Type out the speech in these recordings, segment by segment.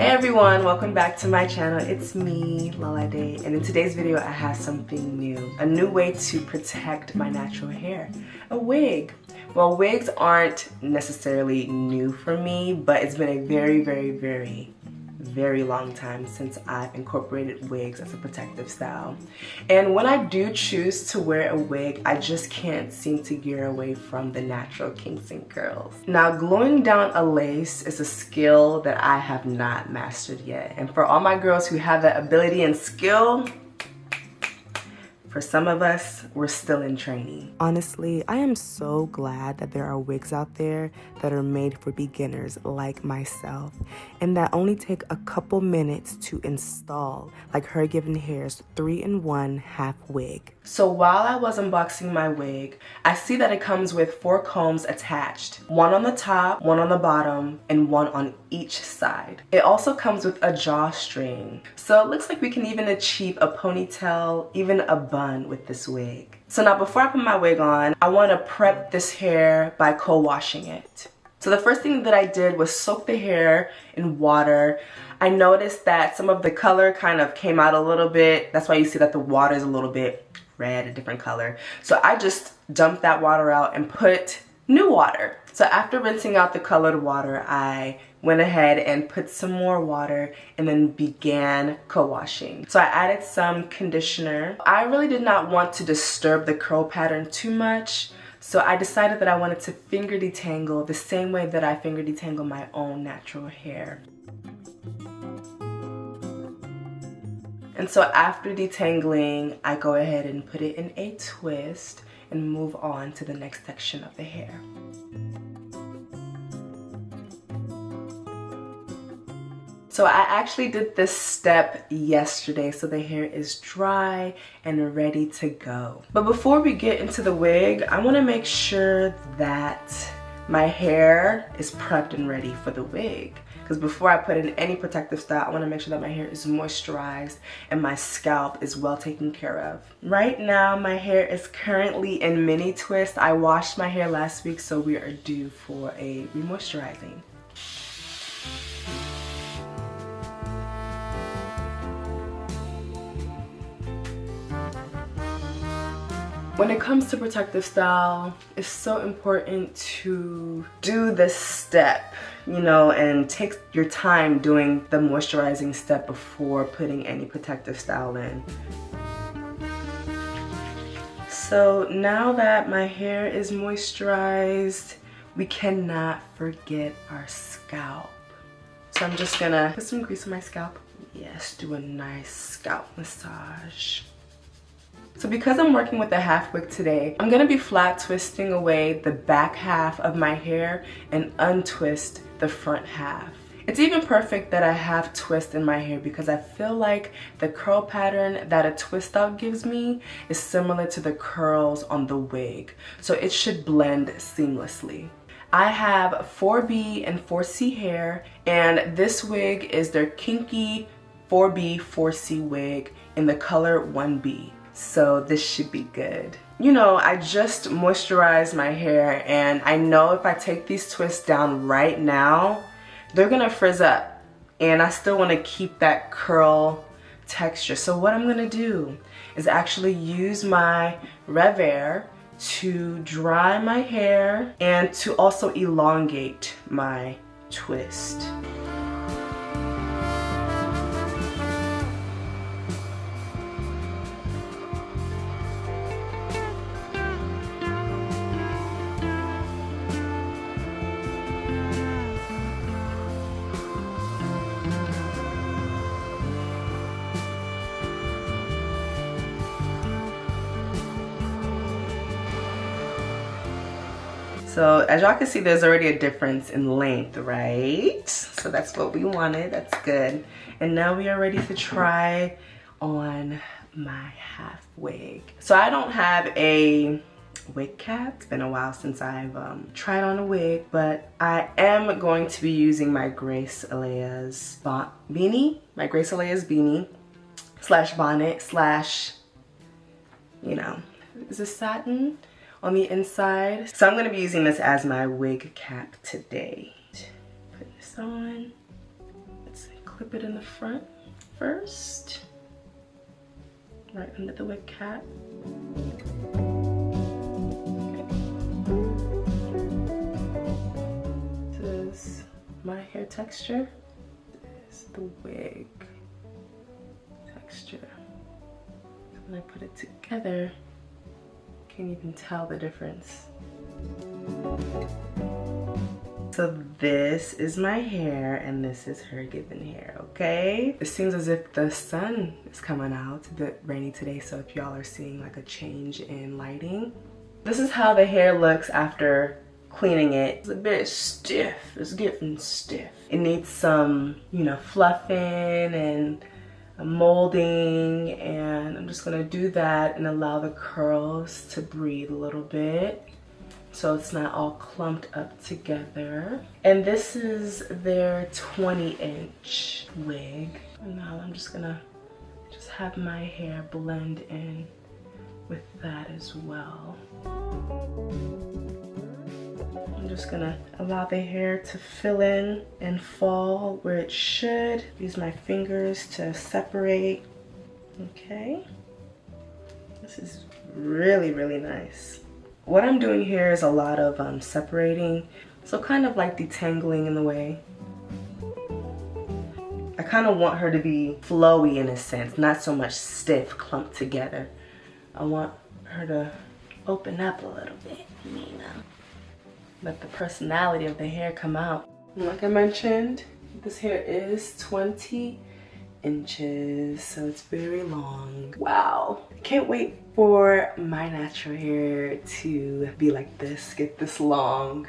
Hey everyone, welcome back to my channel. It's me, Lalade, and in today's video I have something new. A new way to protect my natural hair. A wig. Well, wigs aren't necessarily new for me, but it's been a very long time since I've incorporated wigs as a protective style. And when I do choose to wear a wig, I just can't seem to gear away from the natural kinks and curls. Now, gluing down a lace is a skill that I have not mastered yet. And for all my girls who have that ability and skill, for some of us, we're still in training. Honestly, I am so glad that there are wigs out there that are made for beginners like myself and that only take a couple minutes to install, like HerGivenHair's 3-in-1 half wig. So while I was unboxing my wig, I see that it comes with 4 combs attached. One on the top, one on the bottom, and one on each side. It also comes with a drawstring. So it looks like we can even achieve a ponytail, even a bun with this wig. So now before I put my wig on, I want to prep this hair by co-washing it. So the first thing that I did was soak the hair in water. I noticed that some of the color kind of came out a little bit. That's why you see that the water is a little bit red, a different color. So I just dumped that water out and put new water. So after rinsing out the colored water, I went ahead and put some more water and then began co-washing. So I added some conditioner. I really did not want to disturb the curl pattern too much, so I decided that I wanted to finger detangle the same way that I finger detangle my own natural hair. And so after detangling, I go ahead and put it in a twist and move on to the next section of the hair. So I actually did this step yesterday, so the hair is dry and ready to go. But before we get into the wig, I want to make sure that my hair is prepped and ready for the wig. Because before I put in any protective style, I want to make sure that my hair is moisturized and my scalp is well taken care of. Right now, my hair is currently in mini twist. I washed my hair last week, so we are due for a remoisturizing. When it comes to protective style, it's so important to do this step, you know, and take your time doing the moisturizing step before putting any protective style in. So now that my hair is moisturized, we cannot forget our scalp. So I'm just gonna put some grease on my scalp. Yes, do a nice scalp massage. So because I'm working with a half wig today, I'm gonna be flat twisting away the back half of my hair and untwist the front half. It's even perfect that I have twist in my hair because I feel like the curl pattern that a twist out gives me is similar to the curls on the wig. So it should blend seamlessly. I have 4B and 4C hair, and this wig is their Kinky 4B 4C wig in the color 1B. So this should be good. You know, I just moisturized my hair, and I know if I take these twists down right now, they're gonna frizz up, and I still want to keep that curl texture. So what I'm gonna do is actually use my HerGivenHair to dry my hair and to also elongate my twist. So as y'all can see, there's already a difference in length, right? So that's what we wanted, that's good. And now we are ready to try on my half wig. So I don't have a wig cap. It's been a while since I've tried on a wig, but I am going to be using my Grace Alea's beanie, slash bonnet slash, you know, is this satin on the inside. So I'm going to be using this as my wig cap today. Put this on. Let's see, close clip it in the front first, right under the wig cap. This is my hair texture. This is the wig texture. So when I put it together, you can't even tell the difference. So this is my hair and this is HerGivenHair, okay? It seems as if the sun is coming out. It's a bit rainy today, so if y'all are seeing like a change in lighting. This is how the hair looks after cleaning it. It's a bit stiff, it's getting stiff. It needs some, you know, fluffing and molding, and I'm just gonna do that and allow the curls to breathe a little bit, so it's not all clumped up together. And this is their 20-inch wig. And now I'm just gonna have my hair blend in with that as well. I'm just gonna allow the hair to fill in and fall where it should. Use my fingers to separate. Okay. This is really, really nice. What I'm doing here is a lot of separating, so kind of like detangling in the way. I kind of want her to be flowy in a sense, not so much stiff, clumped together. I want her to open up a little bit, you know. Let the personality of the hair come out. And like I mentioned, this hair is 20 inches, so it's very long. Wow. Can't wait for my natural hair to be like this, get this long.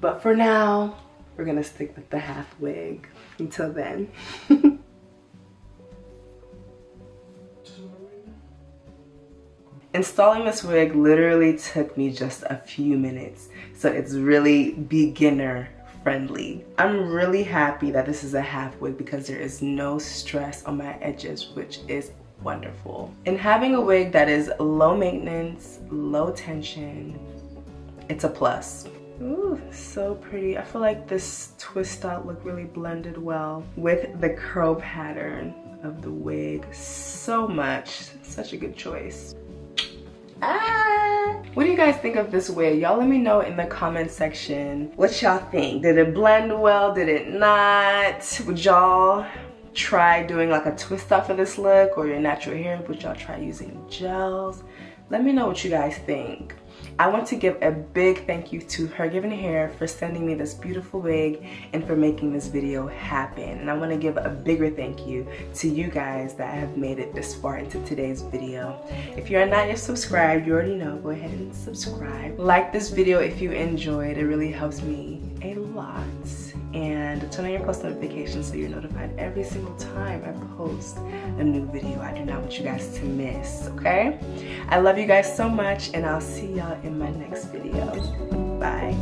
But for now, we're gonna stick with the half wig. Until then. Installing this wig literally took me just a few minutes, so it's really beginner friendly. I'm really happy that this is a half wig because there is no stress on my edges, which is wonderful. And having a wig that is low maintenance, low tension, it's a plus. Ooh, so pretty. I feel like this twist out look really blended well with the curl pattern of the wig so much. Such a good choice. What do you guys think of this wig? Y'all let me know in the comment section what y'all think. Did it blend well? Did it not? Would y'all try doing like a twist out for this look, or your natural hair? Would y'all try using gels? Let me know what you guys think. I want to give a big thank you to HerGivenHair for sending me this beautiful wig and for making this video happen. And I want to give a bigger thank you to you guys that have made it this far into today's video. If you are not yet subscribed, you already know, go ahead and subscribe. Like this video if you enjoyed, it really helps me a lot. And turn on your post notifications so you're notified every single time I post a new video. I do not want you guys to miss, okay? I love you guys so much, and I'll see y'all in my next video. Bye.